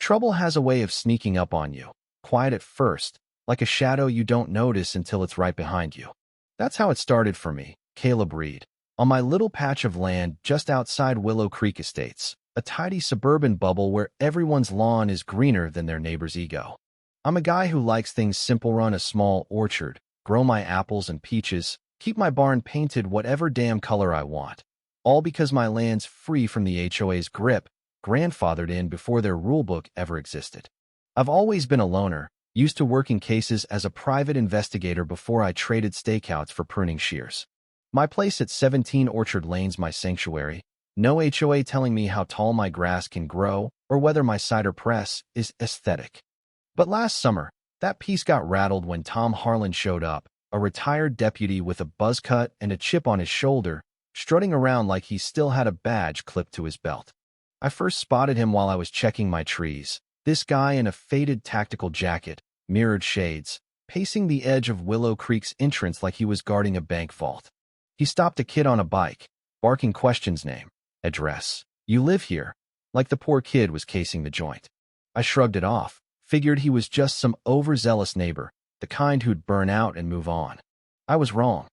Trouble has a way of sneaking up on you, quiet at first, like a shadow you don't notice until it's right behind you. That's how it started for me, Caleb Reed, on my little patch of land just outside Willow Creek Estates, a tidy suburban bubble where everyone's lawn is greener than their neighbor's ego. I'm a guy who likes things simple: run a small orchard, grow my apples and peaches, keep my barn painted whatever damn color I want. All because my land's free from the HOA's grip, grandfathered in before their rulebook ever existed. I've always been a loner, used to working cases as a private investigator before I traded stakeouts for pruning shears. My place at 17 Orchard Lane's my sanctuary. No HOA telling me how tall my grass can grow or whether my cider press is aesthetic. But last summer, that piece got rattled when Tom Harlan showed up, a retired deputy with a buzz cut and a chip on his shoulder, strutting around like he still had a badge clipped to his belt. I first spotted him while I was checking my trees. This guy in a faded tactical jacket, mirrored shades, pacing the edge of Willow Creek's entrance like he was guarding a bank vault. He stopped a kid on a bike, barking questions: name, address, you live here, like the poor kid was casing the joint. I shrugged it off, figured he was just some overzealous neighbor, the kind who'd burn out and move on. I was wrong.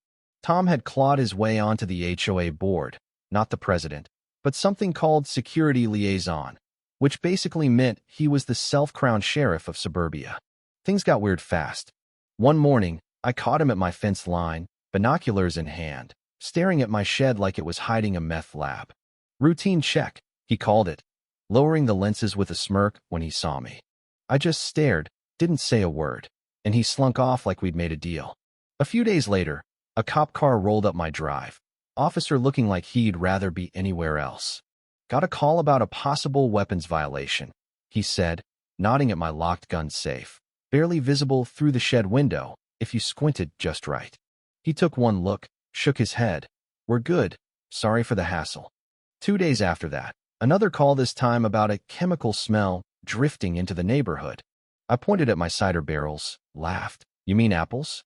Tom had clawed his way onto the HOA board, not the president, but something called security liaison, which basically meant he was the self-crowned sheriff of suburbia. Things got weird fast. One morning, I caught him at my fence line, binoculars in hand, staring at my shed like it was hiding a meth lab. Routine check, he called it, lowering the lenses with a smirk when he saw me. I just stared, didn't say a word, and he slunk off like we'd made a deal. A few days later, a cop car rolled up my drive, officer looking like he'd rather be anywhere else. Got a call about a possible weapons violation, he said, nodding at my locked gun safe, barely visible through the shed window if you squinted just right. He took one look, shook his head. We're good, sorry for the hassle. 2 days after that, another call, this time about a chemical smell drifting into the neighborhood. I pointed at my cider barrels, laughed. You mean apples?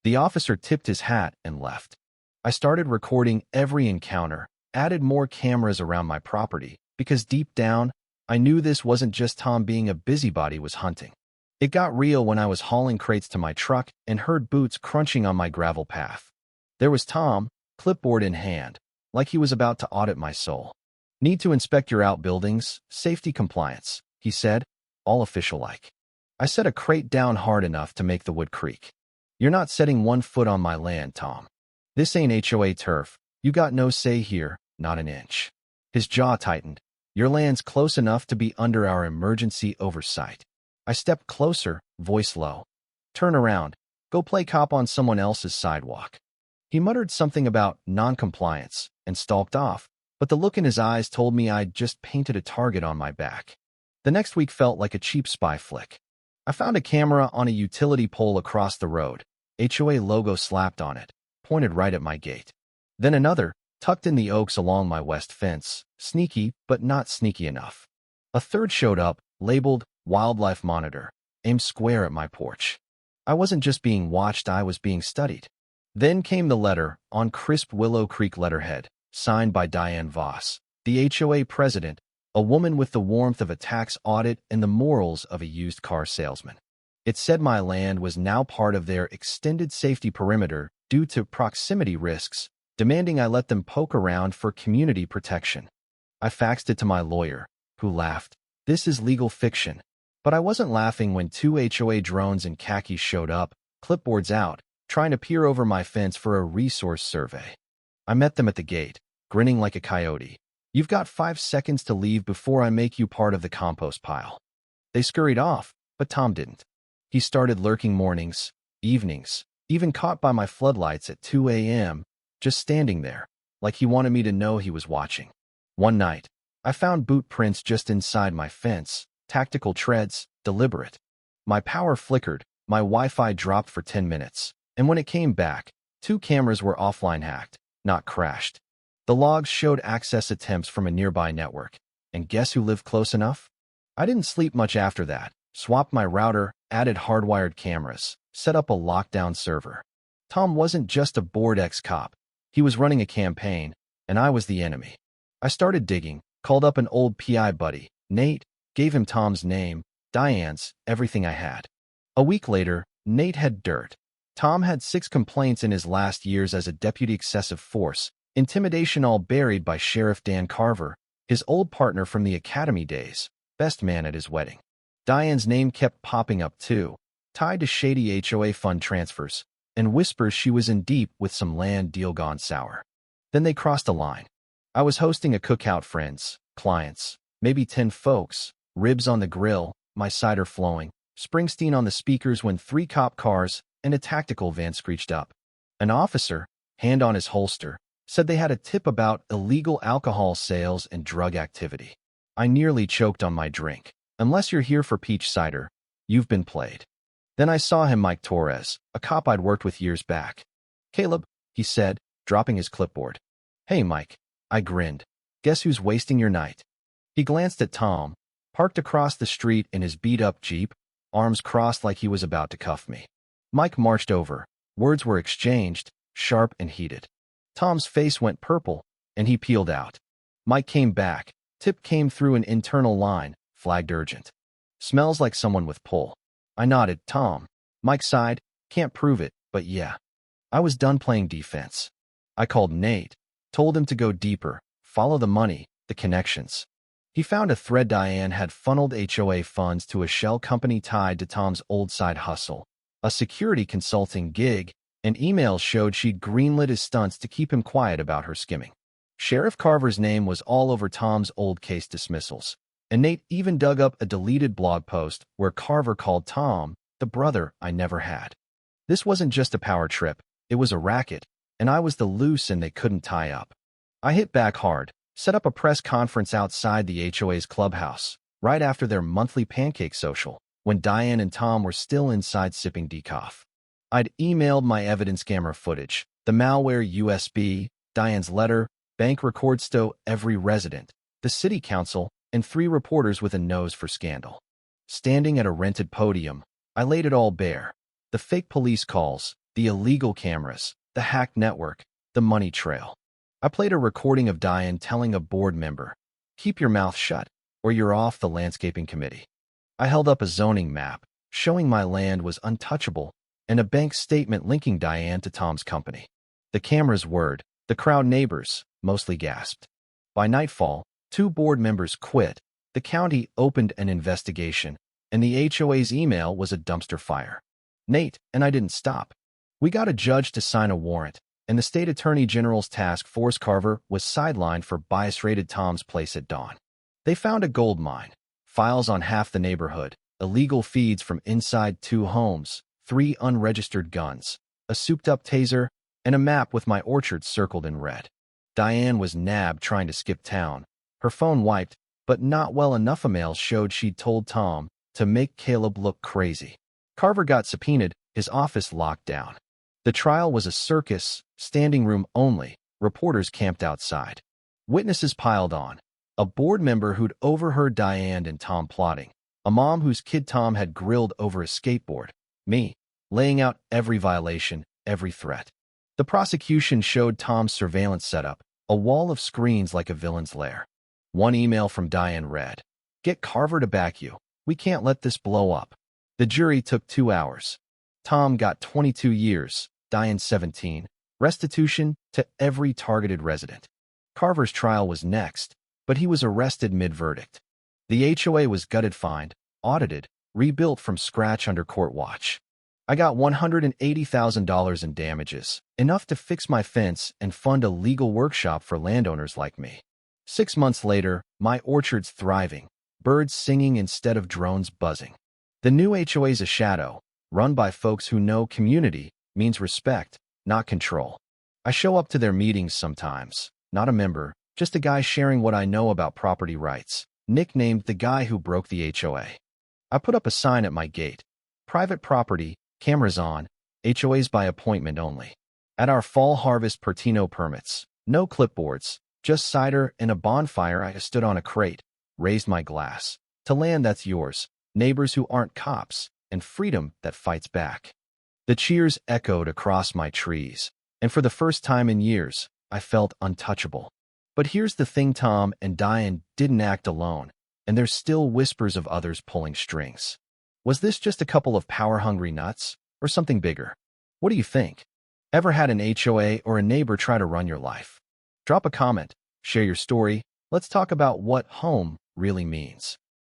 The officer tipped his hat and left. I started recording every encounter, added more cameras around my property, because deep down, I knew this wasn't just Tom being a busybody was hunting. It got real when I was hauling crates to my truck and heard boots crunching on my gravel path. There was Tom, clipboard in hand, like he was about to audit my soul. Need to inspect your outbuildings, safety compliance, he said, all official-like. I set a crate down hard enough to make the wood creak. You're not setting 1 foot on my land, Tom. This ain't HOA turf. You got no say here, not an inch. His jaw tightened. Your land's close enough to be under our emergency oversight. I stepped closer, voice low. Turn around. Go play cop on someone else's sidewalk. He muttered something about non-compliance and stalked off, but the look in his eyes told me I'd just painted a target on my back. The next week felt like a cheap spy flick. I found a camera on a utility pole across the road, HOA logo slapped on it, pointed right at my gate. Then another, tucked in the oaks along my west fence, sneaky but not sneaky enough. A third showed up, labeled Wildlife Monitor, aimed square at my porch. I wasn't just being watched, I was being studied. Then came the letter, on crisp Willow Creek letterhead, signed by Diane Voss, the HOA president, a woman with the warmth of a tax audit and the morals of a used car salesman. It said my land was now part of their extended safety perimeter due to proximity risks, demanding I let them poke around for community protection. I faxed it to my lawyer, who laughed. This is legal fiction. But I wasn't laughing when 2 HOA drones in khakis showed up, clipboards out, trying to peer over my fence for a resource survey. I met them at the gate, grinning like a coyote. You've got 5 seconds to leave before I make you part of the compost pile. They scurried off, but Tom didn't. He started lurking mornings, evenings, even caught by my floodlights at 2 a.m., just standing there, like he wanted me to know he was watching. One night, I found boot prints just inside my fence, tactical treads, deliberate. My power flickered, my Wi-Fi dropped for 10 minutes, and when it came back, 2 cameras were offline hacked, not crashed. The logs showed access attempts from a nearby network, and guess who lived close enough? I didn't sleep much after that, swapped my router, added hardwired cameras, set up a lockdown server. Tom wasn't just a bored ex-cop. He was running a campaign, and I was the enemy. I started digging, called up an old PI buddy, Nate, gave him Tom's name, Diane's, everything I had. A week later, Nate had dirt. Tom had 6 complaints in his last years as a deputy excessive force, intimidation, all buried by Sheriff Dan Carver, his old partner from the academy days, best man at his wedding. Diane's name kept popping up too, tied to shady HOA fund transfers, and whispers she was in deep with some land deal gone sour. Then they crossed a line. I was hosting a cookout, friends, clients, maybe 10 folks, ribs on the grill, my cider flowing, Springsteen on the speakers, when 3 cop cars and a tactical van screeched up. An officer, hand on his holster, said they had a tip about illegal alcohol sales and drug activity. I nearly choked on my drink. Unless you're here for peach cider, you've been played. Then I saw him, Mike Torres, a cop I'd worked with years back. Caleb, he said, dropping his clipboard. Hey, Mike. I grinned. Guess who's wasting your night? He glanced at Tom, parked across the street in his beat-up Jeep, arms crossed like he was about to cuff me. Mike marched over. Words were exchanged, sharp and heated. Tom's face went purple, and he peeled out. Mike came back. Tip came through an internal line, flagged urgent. Smells like someone with pull. I nodded. Tom. Mike sighed. Can't prove it, but yeah. I was done playing defense. I called Nate, told him to go deeper, follow the money, the connections. He found a thread. Diane had funneled HOA funds to a shell company tied to Tom's old side hustle, a security consulting gig, and emails showed she'd greenlit his stunts to keep him quiet about her skimming. Sheriff Carver's name was all over Tom's old case dismissals, and Nate even dug up a deleted blog post where Carver called Tom the brother I never had. This wasn't just a power trip, it was a racket, and I was the loose end they couldn't tie up. I hit back hard, set up a press conference outside the HOA's clubhouse, right after their monthly pancake social, when Diane and Tom were still inside sipping decaf. I'd emailed my evidence camera footage, the malware USB, Diane's letter, bank record sto, every resident, the city council, and 3 reporters with a nose for scandal. Standing at a rented podium, I laid it all bare. The fake police calls, the illegal cameras, the hacked network, the money trail. I played a recording of Diane telling a board member, "Keep your mouth shut, or you're off the landscaping committee." I held up a zoning map, showing my land was untouchable, and a bank statement linking Diane to Tom's company. The cameras whirred. The crowd, neighbors, mostly gasped. By nightfall, 2 board members quit, the county opened an investigation, and the HOA's email was a dumpster fire. Nate and I didn't stop. We got a judge to sign a warrant, and the state attorney general's task force. Carver was sidelined for bias-rated Tom's place at dawn. They found a gold mine, files on half the neighborhood, illegal feeds from inside 2 homes, 3 unregistered guns, a souped-up taser, and a map with my orchard circled in red. Diane was nabbed trying to skip town. Her phone wiped, but not well enough. Emails showed she'd told Tom to make Caleb look crazy. Carver got subpoenaed, his office locked down. The trial was a circus, standing room only, reporters camped outside. Witnesses piled on. A board member who'd overheard Diane and Tom plotting. A mom whose kid Tom had grilled over a skateboard. Me, laying out every violation, every threat. The prosecution showed Tom's surveillance setup, a wall of screens like a villain's lair. One email from Diane read, "Get Carver to back you. We can't let this blow up." The jury took 2 hours. Tom got 22 years, Diane 17, restitution to every targeted resident. Carver's trial was next, but he was arrested mid-verdict. The HOA was gutted, fined, audited, rebuilt from scratch under court watch. I got $180,000 in damages, enough to fix my fence and fund a legal workshop for landowners like me. 6 months later, my orchard's thriving, birds singing instead of drones buzzing. The new HOA's a shadow, run by folks who know community means respect, not control. I show up to their meetings sometimes, not a member, just a guy sharing what I know about property rights, nicknamed the guy who broke the HOA. I put up a sign at my gate. Private property, cameras on, HOAs by appointment only. At our fall harvest Pertino permits, no clipboards, just cider and a bonfire. I stood on a crate, raised my glass. To land that's yours, neighbors who aren't cops, and freedom that fights back. The cheers echoed across my trees, and for the first time in years, I felt untouchable. But here's the thing, Tom and Diane didn't act alone. and there's still whispers of others pulling strings. Was this just a couple of power-hungry nuts, or something bigger? What do you think? Ever had an HOA or a neighbor try to run your life? Drop a comment, share your story. Let's talk about what home really means.